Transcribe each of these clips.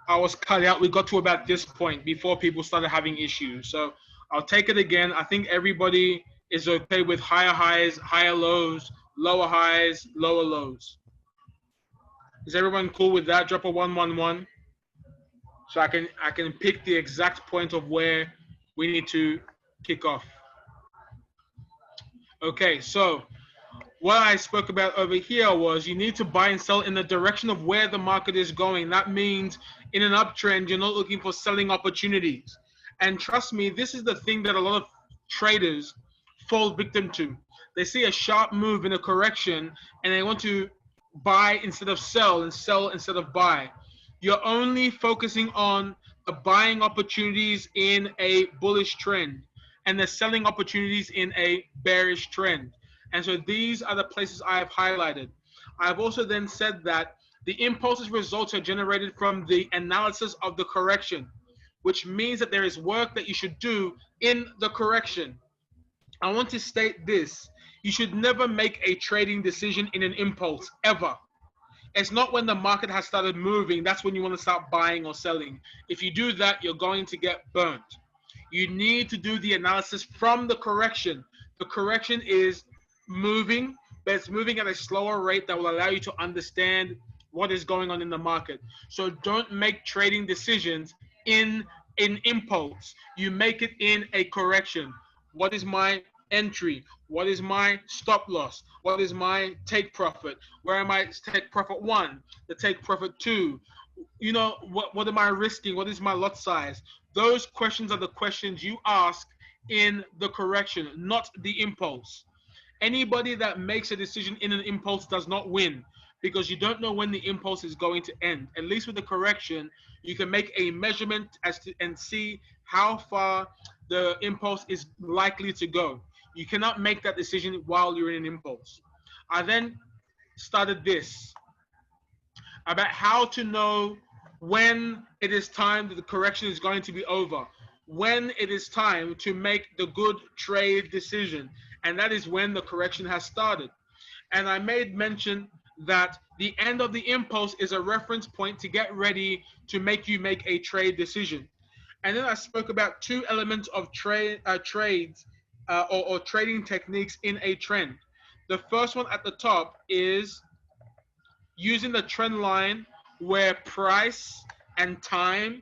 I was cut out. We got to about this point before people started having issues. So I'll take it again. I think everybody is okay with higher highs, higher lows, lower highs, lower lows. Is everyone cool with that? Drop a 111 so I can pick the exact point of where we need to kick off. Okay, so what I spoke about over here was you need to buy and sell in the direction of where the market is going. That means in an uptrend, you're not looking for selling opportunities. And trust me, this is the thing that a lot of traders fall victim to. They see a sharp move in a correction and they want to buy instead of sell and sell instead of buy. You're only focusing on the buying opportunities in a bullish trend and the selling opportunities in a bearish trend. And so these are the places I have highlighted. I've also then said that the impulses results are generated from the analysis of the correction, which means that there is work that you should do in the correction. I want to state this. You should never make a trading decision in an impulse, ever. It's not when the market has started moving, that's when you want to start buying or selling. If you do that, you're going to get burnt. You need to do the analysis from the correction. The correction is moving, but it's moving at a slower rate that will allow you to understand what is going on in the market. So don't make trading decisions in impulse. You make it in a correction. What is my entry? What is my stop loss? What is my take profit? Where am I take profit one? The take profit two? What am I risking? What is my lot size? Those questions are the questions you ask in the correction, not the impulse. Anybody that makes a decision in an impulse does not win because you don't know when the impulse is going to end. At least with the correction, you can make a measurement and see how far the impulse is likely to go. You cannot make that decision while you're in an impulse. I then started this about how to know when it is time that the correction is going to be over, when it is time to make the good trade decision, and that is when the correction has started. And I made mention that the end of the impulse is a reference point to get ready to make you make a trade decision. And then I spoke about two elements of trades or trading techniques in a trend. The first one at the top is using the trend line where price and time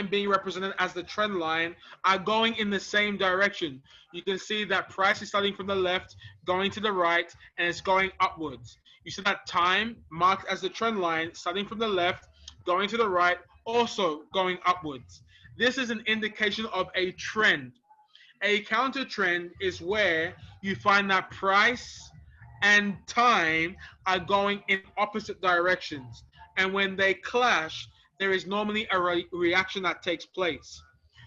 being represented as the trend line, are going in the same direction. You can see that price is starting from the left, going to the right, and it's going upwards. You see that time marked as the trend line, starting from the left, going to the right, also going upwards. This is an indication of a trend. A counter trend is where you find that price and time are going in opposite directions. And when they clash, there is normally a reaction that takes place.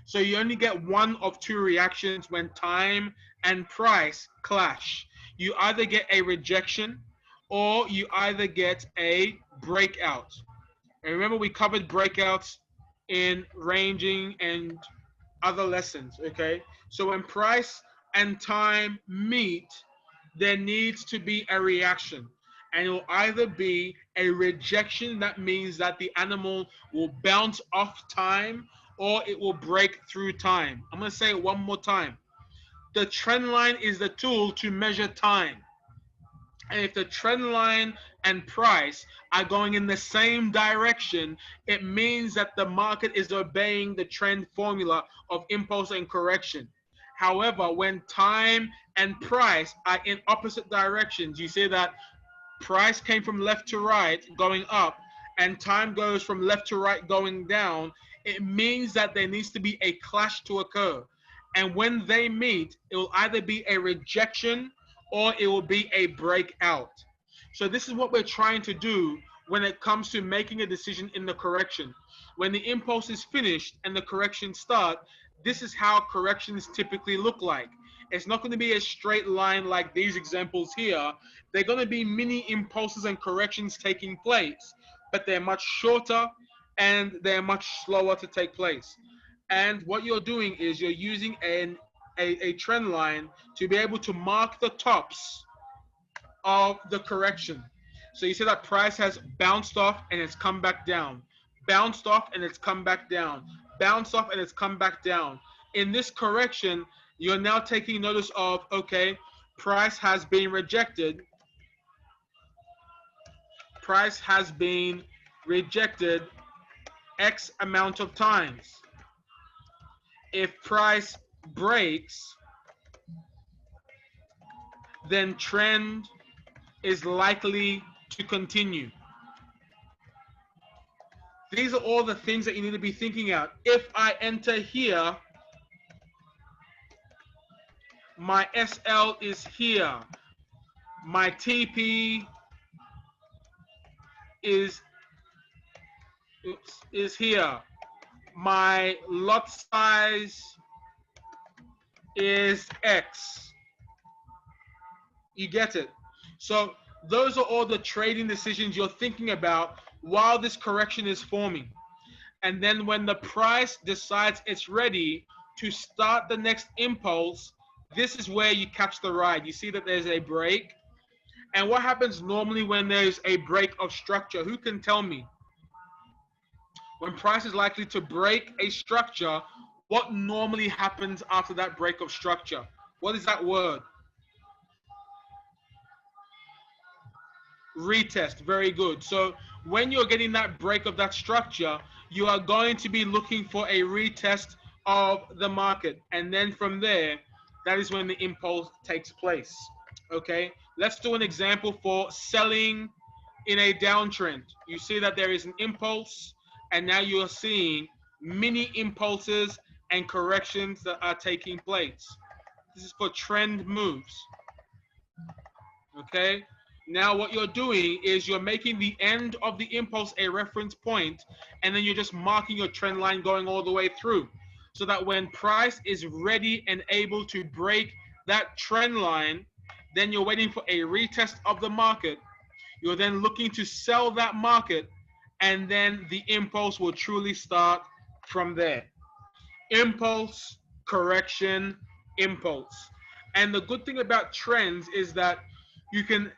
So you only get one of two reactions when time and price clash. You either get a rejection or you either get a breakout. And remember, we covered breakouts in ranging and other lessons, okay? So when price and time meet, there needs to be a reaction. And it will either be a rejection, that means that the animal will bounce off time, or it will break through time. I'm going to say it one more time. The trend line is the tool to measure time. And if the trend line and price are going in the same direction, it means that the market is obeying the trend formula of impulse and correction. However, when time and price are in opposite directions, you see that price came from left to right going up and time goes from left to right going down, it means that there needs to be a clash to occur. And when they meet, it will either be a rejection or it will be a breakout. So this is what we're trying to do when it comes to making a decision in the correction. When the impulse is finished and the correction starts, this is how corrections typically look like. It's not going to be a straight line like these examples here. They're going to be mini impulses and corrections taking place, but they're much shorter and they're much slower to take place. And what you're doing is you're using a trend line to be able to mark the tops of the correction. So you see that price has bounced off and it's come back down. bounced off and it's come back down, bounced off and it's come back down. In this correction, you're now taking notice of, okay, price has been rejected. Price has been rejected X amount of times. If price breaks, then trend is likely to continue. These are all the things that you need to be thinking out. If I enter here, my SL is here. My TP is here. My lot size is X. You get it? So those are all the trading decisions you're thinking about while this correction is forming. And then when the price decides it's ready to start the next impulse, this is where you catch the ride. You see that there's a break. And what happens normally when there's a break of structure? Who can tell me? When price is likely to break a structure, what normally happens after that break of structure? What is that word? Retest. Very good. So when you're getting that break of that structure, you are going to be looking for a retest of the market. And then from there, that is when the impulse takes place. Okay, let's do an example for selling in a downtrend. You see that there is an impulse, and now you're seeing mini impulses and corrections that are taking place. This is for trend moves. Okay, now what you're doing is you're making the end of the impulse a reference point, and then you're just marking your trend line going all the way through, so that when price is ready and able to break that trend line, then you're waiting for a retest of the market. You're then looking to sell that market, and then the impulse will truly start from there. Impulse, correction, impulse. And the good thing about trends is that you can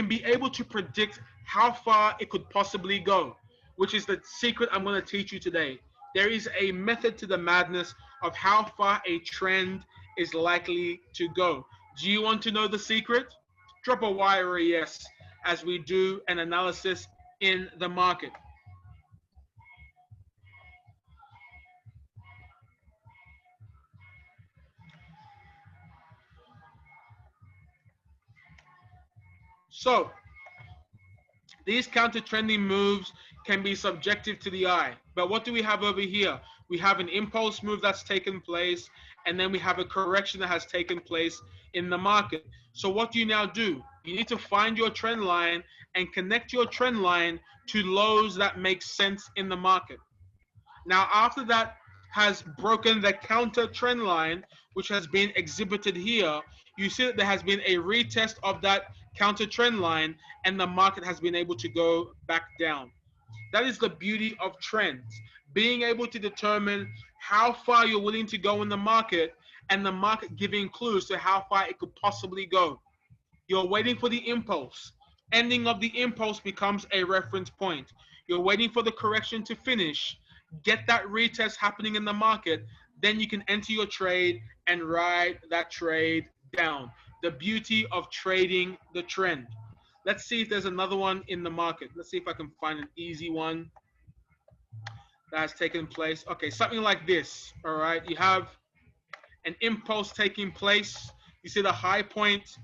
be able to predict how far it could possibly go, which is the secret I'm going to teach you today. There is a method to the madness of how far a trend is likely to go. Do you want to know the secret? Drop a Y or a yes as we do an analysis in the market. So these counter trending moves can be subjective to the eye. But what do we have over here? We have an impulse move that's taken place, and then we have a correction that has taken place in the market. So what do you now do? You need to find your trend line and connect your trend line to lows that make sense in the market. Now, after that has broken the counter trend line, which has been exhibited here, you see that there has been a retest of that counter trend line, and the market has been able to go back down. That is the beauty of trends, being able to determine how far you're willing to go in the market, and the market giving clues to how far it could possibly go. You're waiting for the impulse. Ending of the impulse becomes a reference point. You're waiting for the correction to finish, get that retest happening in the market, then you can enter your trade and ride that trade down. The beauty of trading the trend. Let's see if there's another one in the market. Let's see if I can find an easy one that has taken place. Okay, something like this. All right, you have an impulse taking place. You see the high point.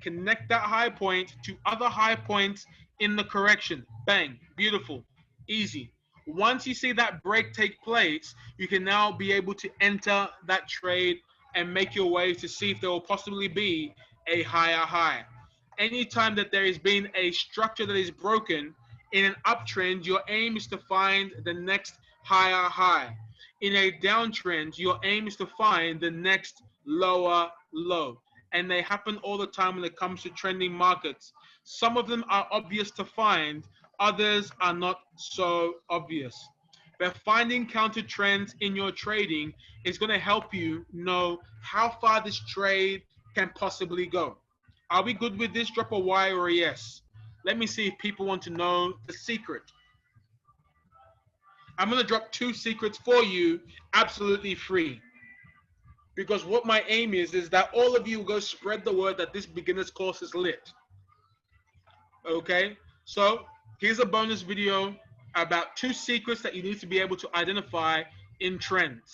Connect that high point to other high points in the correction. Bang, beautiful, easy. Once you see that break take place, you can now be able to enter that trade and make your way to see if there will possibly be a higher high. Anytime that there has been a structure that is broken in an uptrend, your aim is to find the next higher high. In a downtrend, your aim is to find the next lower low. And they happen all the time when it comes to trending markets. Some of them are obvious to find, others are not so obvious. But finding counter trends in your trading is going to help you know how far this trade can possibly go. Are we good with this? Drop a Y or a yes. Let me see if people want to know the secret. I'm going to drop 2 secrets for you absolutely free. Because what my aim is that all of you go spread the word that this beginner's course is lit. Okay? So here's a bonus video about 2 secrets that you need to be able to identify in trends.